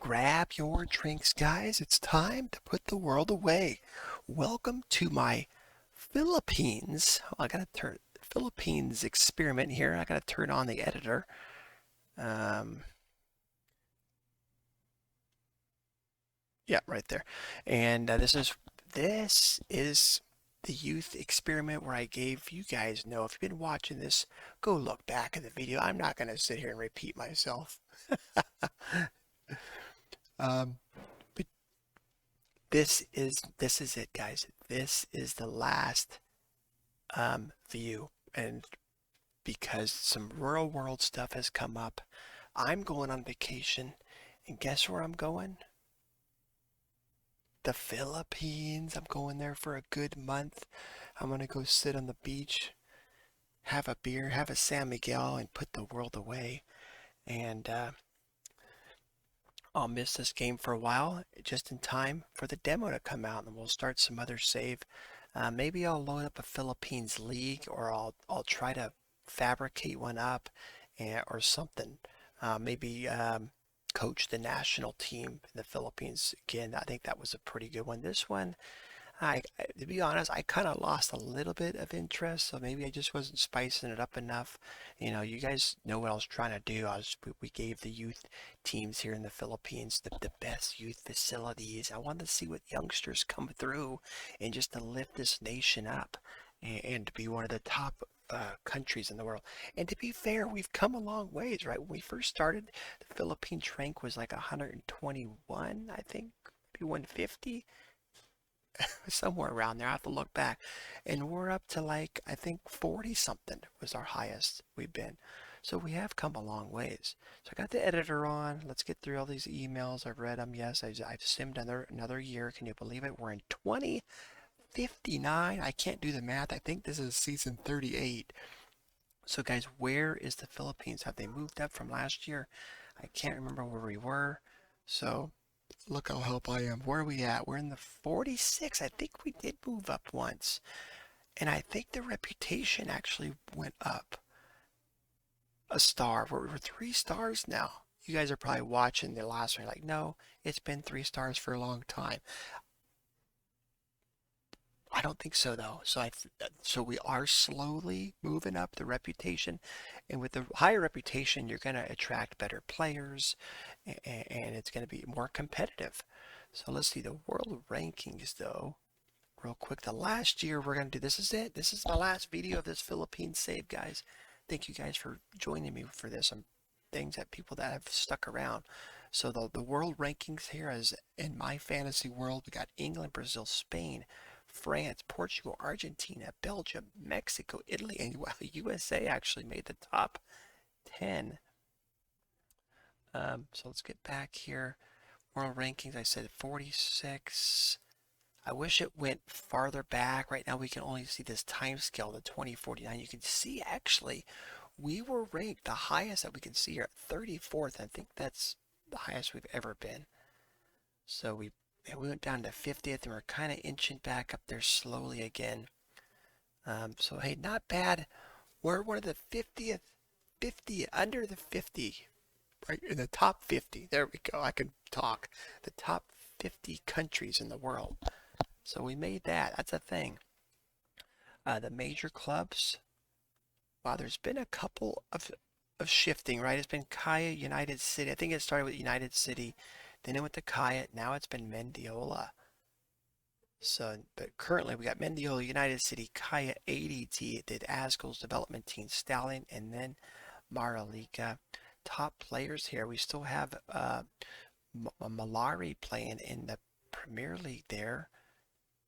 Grab your drinks, guys. It's time to put the world away. Welcome to my Philippines. I gotta turn Philippines experiment here. I gotta turn on the editor. Um, yeah, right there. And this is the youth experiment where I gave you guys know. If you've been watching this, go look back at the video. I'm not gonna sit here and repeat myself. Um, but this is it, guys. This is the last view, and because some real world stuff has come up, I'm going on vacation, and guess where I'm going? The Philippines. I'm going there for a good month. I'm gonna go sit on the beach, have a beer, have a San Miguel, and put the world away. And I'll miss this game for a while, just in time for the demo to come out, and we'll start some other save. Maybe I'll load up a Philippines league, or I'll try to fabricate one up, or something. Maybe coach the national team in the Philippines again. I think that was a pretty good one. This one, to be honest, I kind of lost a little bit of interest, so maybe I just wasn't spicing it up enough. You guys know what I was trying to do. We gave the youth teams here in the Philippines the best youth facilities. I wanted to see what youngsters come through and just to lift this nation up and to be one of the top countries in the world. And to be fair, we've come a long ways, right? When we first started, the Philippines rank was like 121, I think, maybe 150, somewhere around there. I have to look back. And we're up to like, I think 40 something was our highest we've been. So we have come a long ways. So I got the editor on. Let's get through all these emails. I've read them. Yes, I've simmed another year. Can you believe it? We're in 2059. I can't do the math. I think this is season 38. So guys, where is the Philippines? Have they moved up from last year? I can't remember where we were. So look how help I am. Where are we at? We're in the 46. I think we did move up once. And I think the reputation actually went up a star. We're 3 stars now. You guys are probably watching the last one. Like, no, it's been 3 stars for a long time. I don't think so though. So we are slowly moving up the reputation, and with the higher reputation, you're going to attract better players, and it's going to be more competitive. So let's see the world rankings though, real quick. The last year we're going to do, this is it. This is my last video of this Philippines save, guys. Thank you guys for joining me for this. Things that people that have stuck around. So the world rankings here is in my fantasy world. We got England, Brazil, Spain, France, Portugal, Argentina, Belgium, Mexico, Italy, and USA actually made the top 10. So let's get back here. World rankings, I said 46. I wish it went farther back. Right now we can only see this time scale, the 2049. You can see actually we were ranked the highest that we can see here at 34th. I think that's the highest we've ever been. So we went down to 50th, and we're kind of inching back up there slowly again. So hey, not bad. We're one of the 50 under the 50, right in the top 50. There we go. I can talk. The top 50 countries in the world. So we made that. That's a thing. The major clubs. Wow, there's been a couple of shifting, right? It's been Kaya, United City. I think it started with United City, then it went to Kaya. Now it's been Mendiola. So, but currently we got Mendiola, United City, Kaya, ADT, did Askel's development team, Stallion, and then Maralika. Top players here. We still have Malari playing in the Premier League there.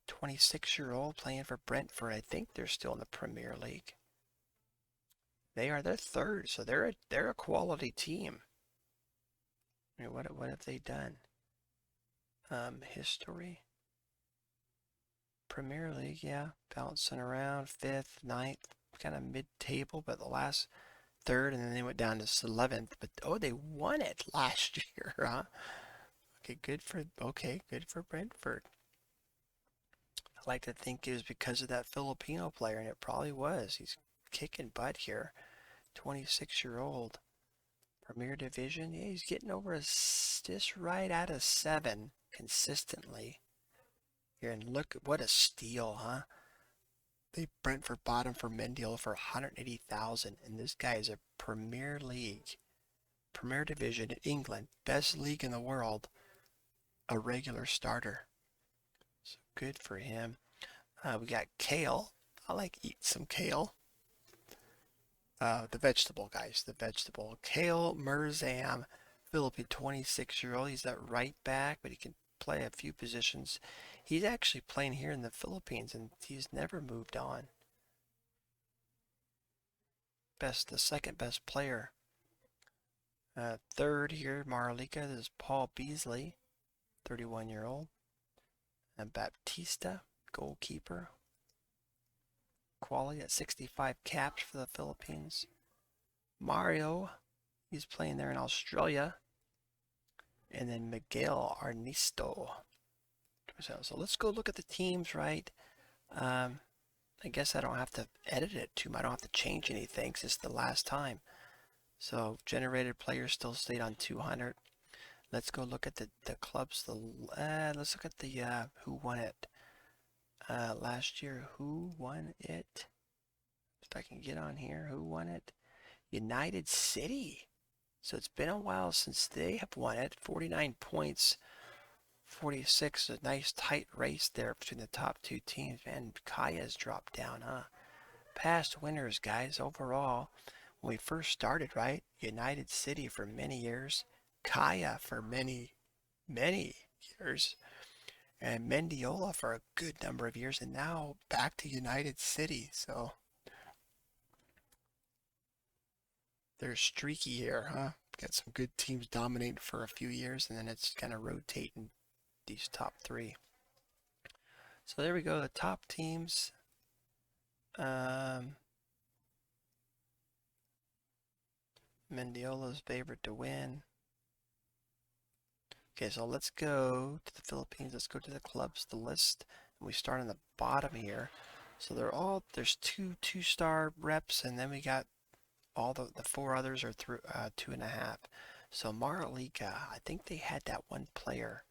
26-year-old playing for Brentford. I think they're still in the Premier League. They're third, so they're a quality team. I mean, what have they done? History. Premier League, yeah, bouncing around 5th, 9th, kind of mid-table, but the last third, and then they went down to 11th. But oh, they won it last year, huh? Good for Brentford. I like to think it was because of that Filipino player, and it probably was. He's kicking butt here. 26-year-old. Premier Division, yeah, he's getting over just right at a 7 consistently. Here, and look, what a steal, huh? They Brentford bought him for Mendiel for 180,000, and this guy is a Premier League, Premier Division in England, best league in the world, a regular starter. So good for him. We got kale. I like eating some kale. The vegetable, guys, the vegetable. Kale Murzam, Philippine 26-year-old. He's that right back, but he can play a few positions. He's actually playing here in the Philippines, and he's never moved on. The second best player. Third here, Marlica. This is Paul Beasley, 31-year-old. And Baptista, goalkeeper. Quality at 65 caps for the Philippines. Mario, he's playing there in Australia. And then Miguel Arnisto. So let's go look at the teams, right? I guess I don't have to edit it too much. I don't have to change anything since it's the last time. So generated players still stayed on 200. Let's go look at the clubs. Let's look at the who won it last year. Who won it? If I can get on here, who won it? United City. So it's been a while since they have won it. 49 points, 46. A nice tight race there between the top two teams. Man, Kaya's dropped down, huh? Past winners, guys. Overall, when we first started, right? United City for many years. Kaya for many, many years. And Mendiola for a good number of years. And now back to United City. So they're streaky here, huh? Got some good teams dominating for a few years, and then it's kind of rotating these top three. So there we go, the top teams. Mendiola's favorite to win. Okay, so let's go to the Philippines. Let's go to the clubs, the list. And we start on the bottom here. So there's two-star reps, and then we got all the four others are through 2.5. So Marlica, I think they had that one player.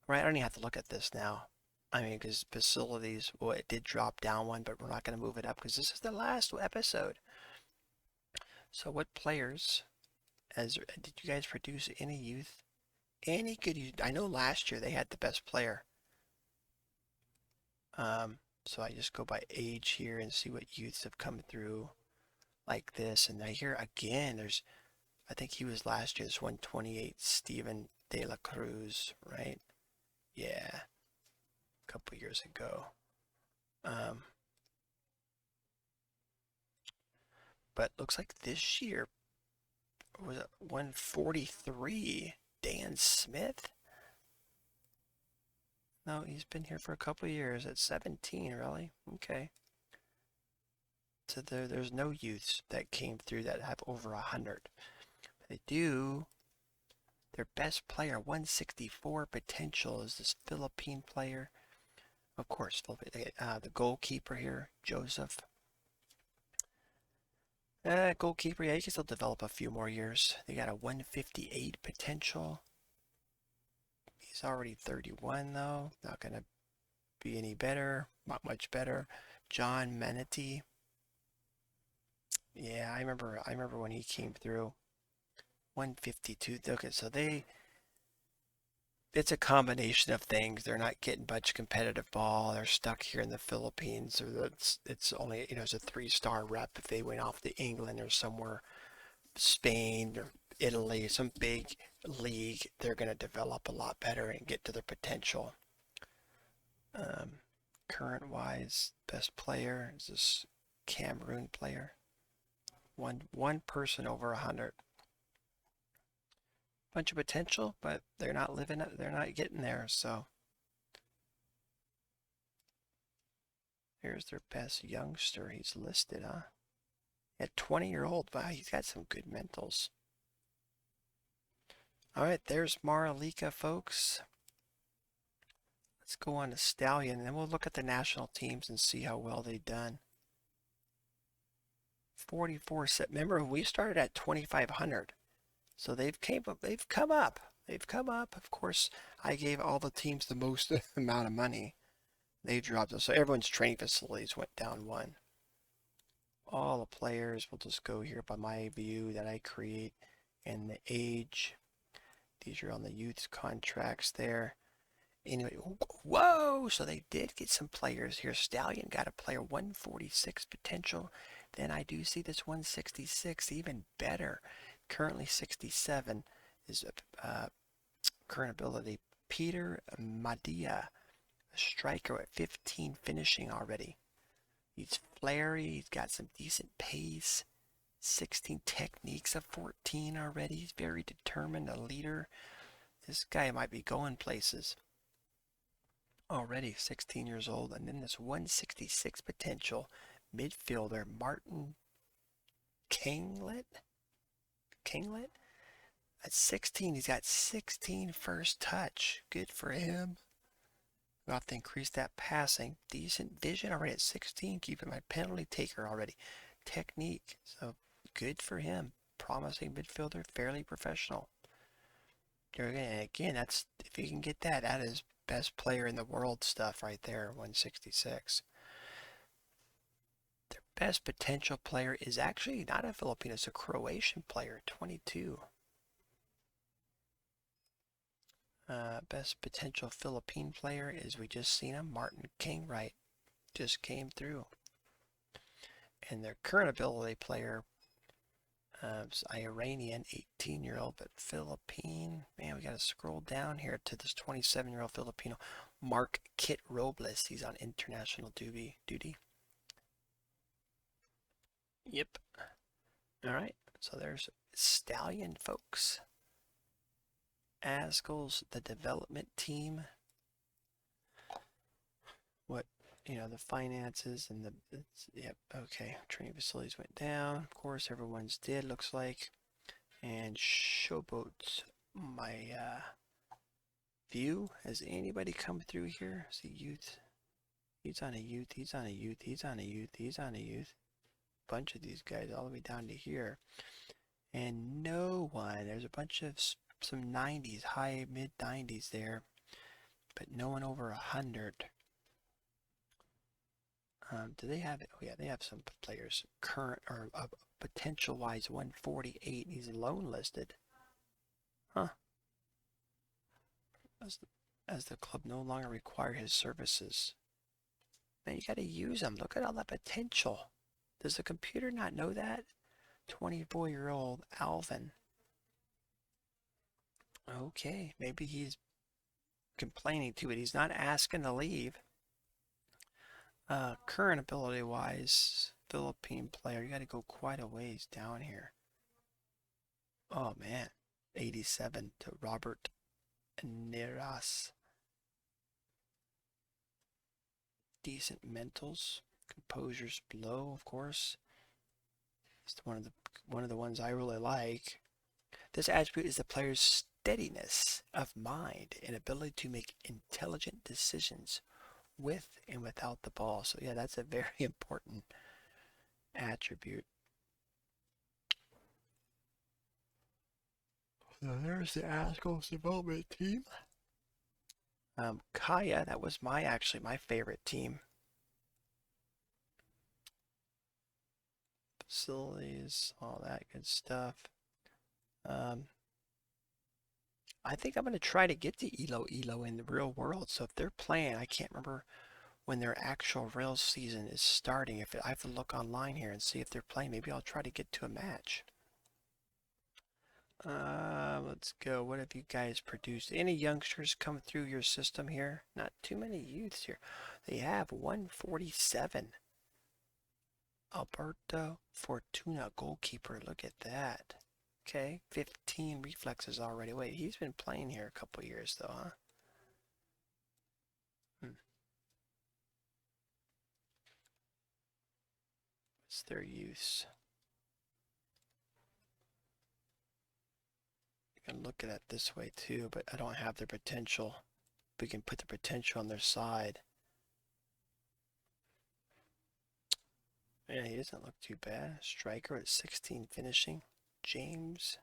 Right, I don't even have to look at this now. I mean, because facilities, well, it did drop down one, but we're not going to move it up because this is the last episode. So what players, did you guys produce any youth? Any good youth? I know last year they had the best player. So I just go by age here and see what youths have come through like this. And I hear again, I think he was last year's 128, Steven De La Cruz, right? Yeah, a couple years ago. But looks like this year was it 143, Dan Smith? No, he's been here for a couple years at 17, really? Okay. So there's no youths that came through that have over 100. They do. Their best player, 164 potential, is this Philippine player. Of course, the goalkeeper here, Joseph. Goalkeeper, yeah, he can still develop a few more years. They got a 158 potential. He's already 31, though. Not going to be any better. Not much better. John Menety. Yeah, I remember when he came through. 152. Okay, so it's a combination of things. They're not getting much competitive ball. They're stuck here in the Philippines, or it's only, it's a 3-star rep. If they went off to England or somewhere, Spain or Italy, some big league, they're going to develop a lot better and get to their potential. Current wise, best player is this Cameroon player. One person over 100. Bunch of potential, but they're not living up. They're not getting there. So here's their best youngster. He's listed, huh? At 20-year-old, wow, he's got some good mentals. All right, there's Marlica, folks. Let's go on to Stallion, and then we'll look at the national teams and see how well they've done. 44 set. Remember, we started at 2,500. So they've came up, they've come up. They've come up. Of course, I gave all the teams the most amount of money. They dropped us. So everyone's training facilities went down one. All the players, we'll just go here by my view that I create and the age. These are on the youth contracts there. Anyway, whoa! So they did get some players here. Stallion got a player 146 potential. Then I do see this 166 even better. Currently 67 is current ability. Peter Madia, a striker at 15 finishing already. He's flary. He's got some decent pace. 16 techniques of 14 already. He's very determined, a leader. This guy might be going places. Already 16 years old. And then this 166 potential midfielder, Martin Kinglet. At 16, he's got 16 first touch. Good for him. We'll have to increase that passing. Decent vision already at 16. Keeping my penalty taker already. Technique. So good for him. Promising midfielder. Fairly professional. Again, that's if you can get that, that is best player in the world stuff right there. 166. Their best potential player is actually not a Filipino. It's a Croatian player. 22. Best potential Philippine player is, we just seen him, Martin Kingwright, just came through. And their current ability player is Iranian, 18-year-old, but Philippine. Man, we got to scroll down here to this 27-year-old Filipino, Mark Kit Robles. He's on international duty. Yep. All right, so there's Stallion, folks. Askel's the development team. What, the finances and yep, okay. Training facilities went down. Of course, everyone's did, looks like. And Showboats, my view. Has anybody come through here? See youth. He's on a youth. He's on a youth. He's on a youth. He's on a youth. Bunch of these guys all the way down to here. And no one. There's a bunch of some 90s, high mid 90s there, but no one over 100. Do they have it? Oh yeah, they have some players current or potential wise 148. He's loan listed. Huh. As the club no longer require his services. Man, you gotta use them. Look at all that potential. Does the computer not know that? 24-year-old Alvin. Okay, maybe he's complaining to it. He's not asking to leave. Current ability wise, Philippine player. You got to go quite a ways down here. Oh man, 87 to Robert Neras. Decent mentals, composure's low, of course. It's one of the ones I really like. This attribute is the player's steadiness of mind and ability to make intelligent decisions with and without the ball. So yeah, that's a very important attribute. So there's the Askel's development team. Kaya, that was actually my favorite team. Facilities, all that good stuff. I think I'm going to try to get to Elo in the real world. So if they're playing, I can't remember when their actual real season is starting. If I have to look online here and see if they're playing, maybe I'll try to get to a match. Let's go. What have you guys produced? Any youngsters come through your system here? Not too many youths here. They have 147. Alberto Fortuna, goalkeeper. Look at that. Okay, 15 reflexes already. Wait, he's been playing here a couple years though, huh? What's their use? You can look at it this way too, but I don't have their potential. We can put the potential on their side. Yeah, he doesn't look too bad. Striker at 16 finishing. James.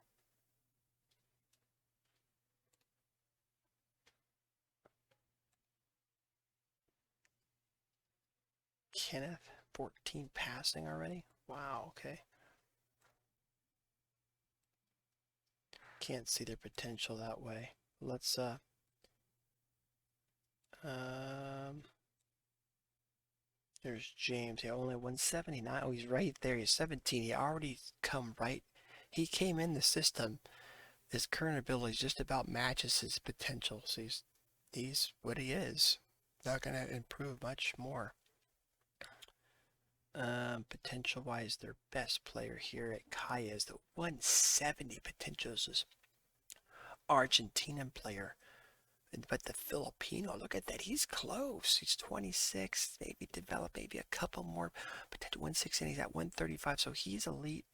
Kenneth, 14 passing already? Wow, okay. Can't see their potential that way. Let's um there's James. He only 179. Oh, he's right there. He's 17. He already come right. He came in the system. His current ability just about matches his potential. So he's what he is. Not gonna improve much more. Potential wise, their best player here at Kaya is the 170 potential. Is this Argentinian player. But the Filipino, look at that. He's close. He's 26. Maybe develop maybe a couple more. Potential 160. And he's at 135. So he's elite.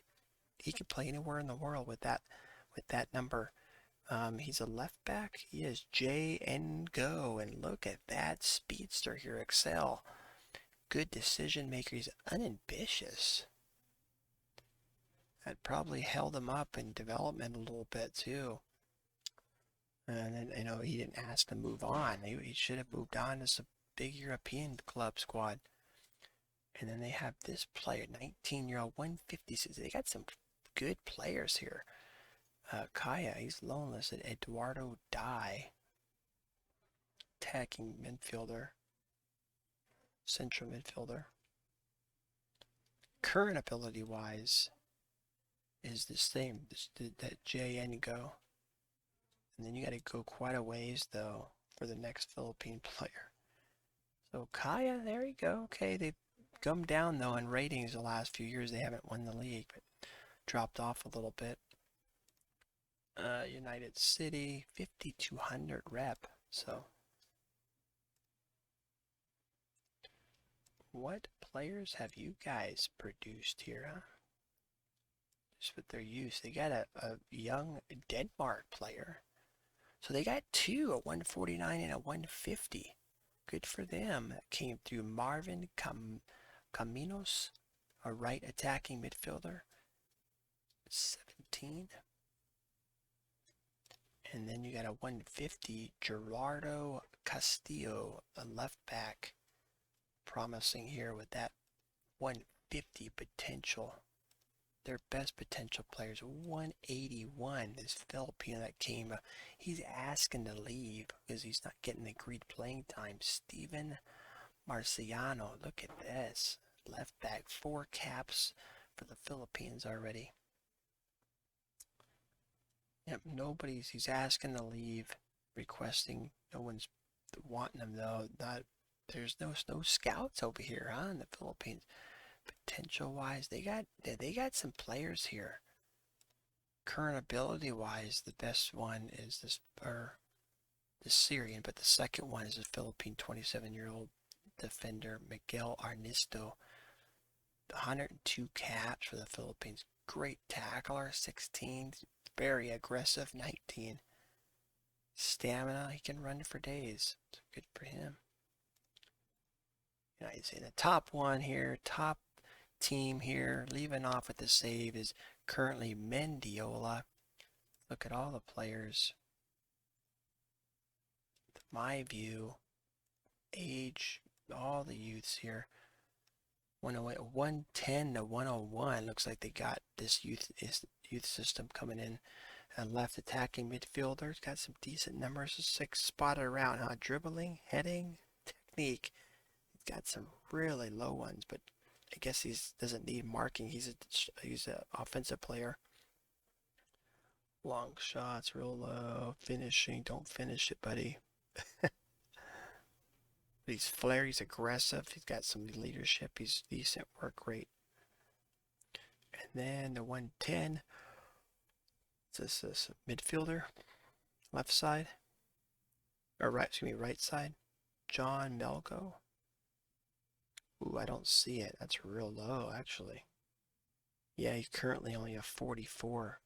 He can play anywhere in the world with that number. He's a left back. He is J and Go. And look at that speedster here. Excel. Good decision maker. He's unambitious. That probably held him up in development a little bit too. And then, he didn't ask to move on. He should have moved on to some big European club squad. And then they have this player, 19-year-old, 156. They got some good players here. Kaya, he's loanless at Eduardo Dye. Attacking midfielder. Central midfielder. Current ability-wise is the same, that JN go. And then you got to go quite a ways, though, for the next Philippine player. So Kaya, there you go. Okay, they've come down, though, in ratings the last few years. They haven't won the league, but dropped off a little bit. United City, 5,200 rep. So what players have you guys produced here, huh? Just with their use. They got a young Denmark player. So they got two, a 149 and a 150. Good for them. That came through Marvin Caminos, a right attacking midfielder. 17. And then you got a 150, Gerardo Castillo, a left back. Promising here with that 150 potential. Their best potential players, 181. This Filipino that came, he's asking to leave because he's not getting the agreed playing time. Steven Marciano, look at this. Left back, 4 caps for the Philippines already. Yep, he's asking to leave, requesting, no one's wanting him though. There's no scouts over here, huh, in the Philippines. Potential wise, they got some players here. Current ability wise, the best one is the Syrian, but the second one is a Philippine 27-year-old defender, Miguel Arnisto. 102 caps for the Philippines. Great tackler, 16. Very aggressive, 19. Stamina, he can run for days. So good for him. You say the top one here, top team here, leaving off with the save is currently Mendiola. Look at all the players. My view, age, all the youths here. 108, 110 to 101. Looks like they got this youth system coming in. And left attacking midfielders got some decent numbers. 6 spotted around, huh? Dribbling, heading, technique. He's got some really low ones, but I guess he doesn't need marking. He's an offensive player. Long shots, real low. Finishing, don't finish it, buddy. He's flair, he's aggressive. He's got some leadership. He's decent work rate. And then the 110. Is this midfielder? Left side? Or right side. John Melgo. Ooh, I don't see it. That's real low, actually. Yeah, he's currently only a 44.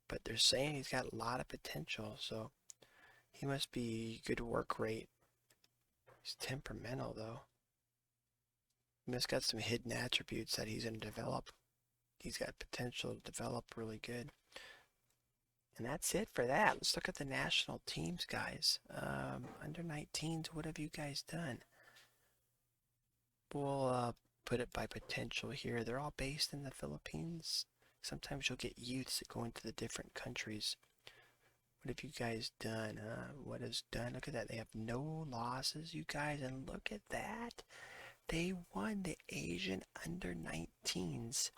But they're saying he's got a lot of potential, so he must be good work rate. He's temperamental, though. He must got some hidden attributes that he's going to develop. He's got potential to develop really good. And that's it for that. Let's look at the national teams, guys. Under 19s, what have you guys done? We'll put it by potential here. They're all based in the Philippines. Sometimes you'll get youths that go into the different countries. What have you guys done? What is done? Look at that. They have no losses, you guys. And look at that. They won the Asian Under-19s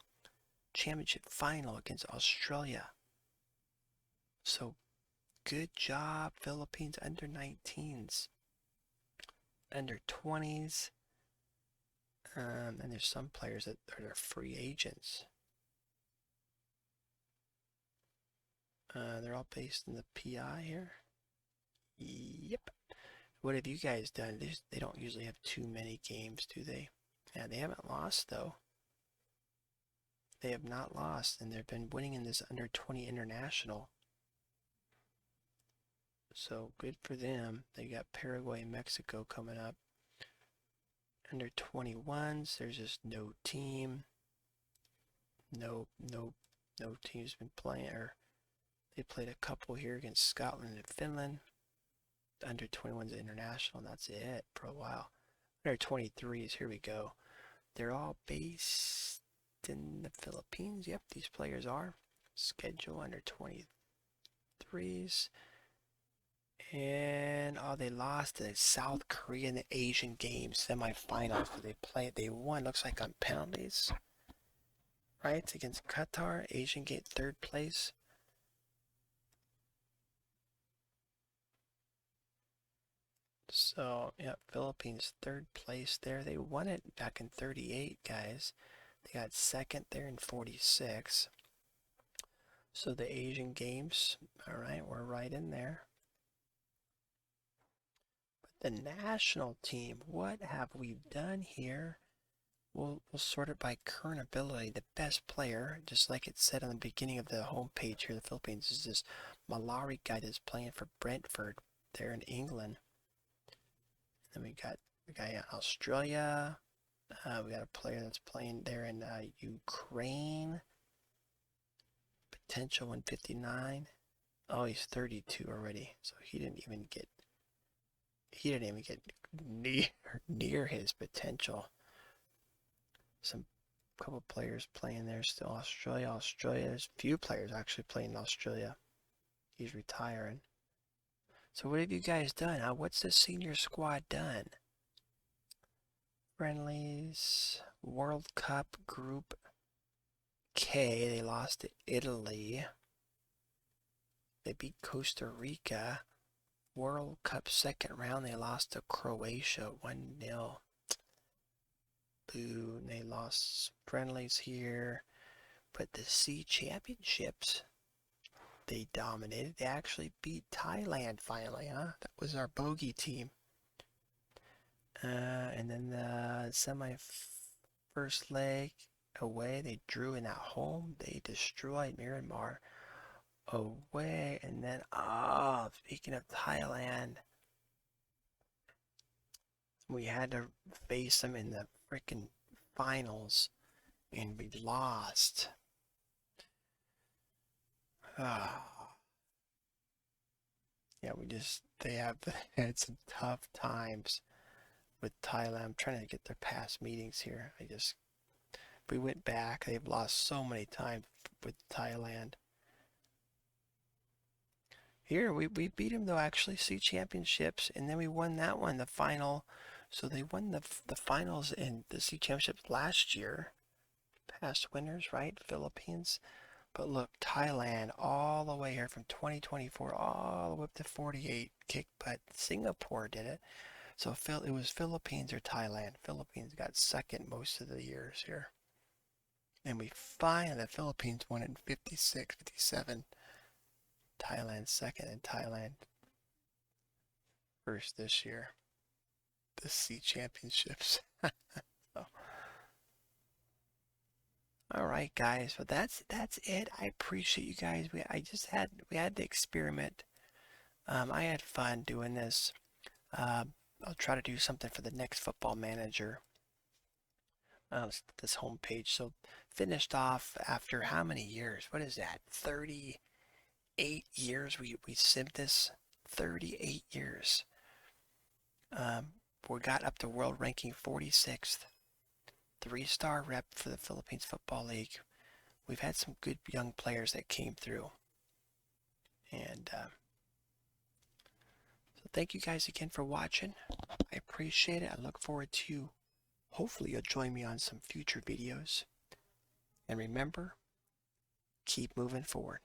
championship final against Australia. So good job, Philippines Under-19s. Under-20s. And there's some players that are free agents. They're all based in the PI here. Yep. What have you guys done? They don't usually have too many games, do they? Yeah, they haven't lost, though. They have not lost, and they've been winning in this under-20 international. So good for them. They got Paraguay and Mexico coming up. Under 21s, there's just no team. No team's been playing. Or they played a couple here against Scotland and Finland. Under 21s international, and that's it for a while. Under 23s, here we go. They're all based in the Philippines. Yep, these players are. Schedule under 23s. And they lost to South Korea in the Asian Games semifinals. So they won, looks like on penalties. Right? Against Qatar, Asian Game, third place. So, yeah, Philippines third place there. They won it back in 38, guys. They got second there in 46. So the Asian Games, all right, we're right in there. But the national team, what have we done here? We'll sort it by current ability. The best player, just like it said on the beginning of the homepage here, the Philippines, is this Malari guy that's playing for Brentford there in England. Then we got a guy in Australia. We got a player that's playing there in Ukraine. Potential 159. Oh, he's 32 already, so he didn't even get near his potential. Some couple players playing there still. Australia. There's a few players actually playing in Australia. He's retiring. So what have you guys done? What's the senior squad done? Friendlies, World Cup Group K. They lost to Italy. They beat Costa Rica. World Cup second round, they lost to Croatia 1-0. Boo, and they lost friendlies here. But the C Championships, they dominated. They actually beat Thailand finally, huh? That was our bogey team. And then the first leg away, they drew, in at home, they destroyed Myanmar away. And then, speaking of Thailand, we had to face them in the freaking finals, and we lost. Yeah, they have had some tough times with Thailand. I'm trying to get their past meetings here. We went back. They've lost so many times with Thailand. Here, we beat them though, actually, C Championships, and then we won that one, the final. So they won the finals in the C Championships last year. Past winners, right? Philippines. But look, Thailand all the way here from 2024 all the way up to 48 kick butt. Singapore did it. So it was Philippines or Thailand. Philippines got second most of the years here. And the Philippines won in 56, 57. Thailand second, and Thailand first this year. The C Championships. So. All right, guys. Well, that's it. I appreciate you guys. We had to experiment. I had fun doing this. I'll try to do something for the next Football Manager. This homepage. So finished off after how many years? What is that? 38 years we simmed this. 38 years. We got up to world ranking 46th. 3-star rep for the Philippines Football League. We've had some good young players that came through. And so thank you guys again for watching. I appreciate it. I look forward to, hopefully you'll join me on some future videos. And remember, keep moving forward.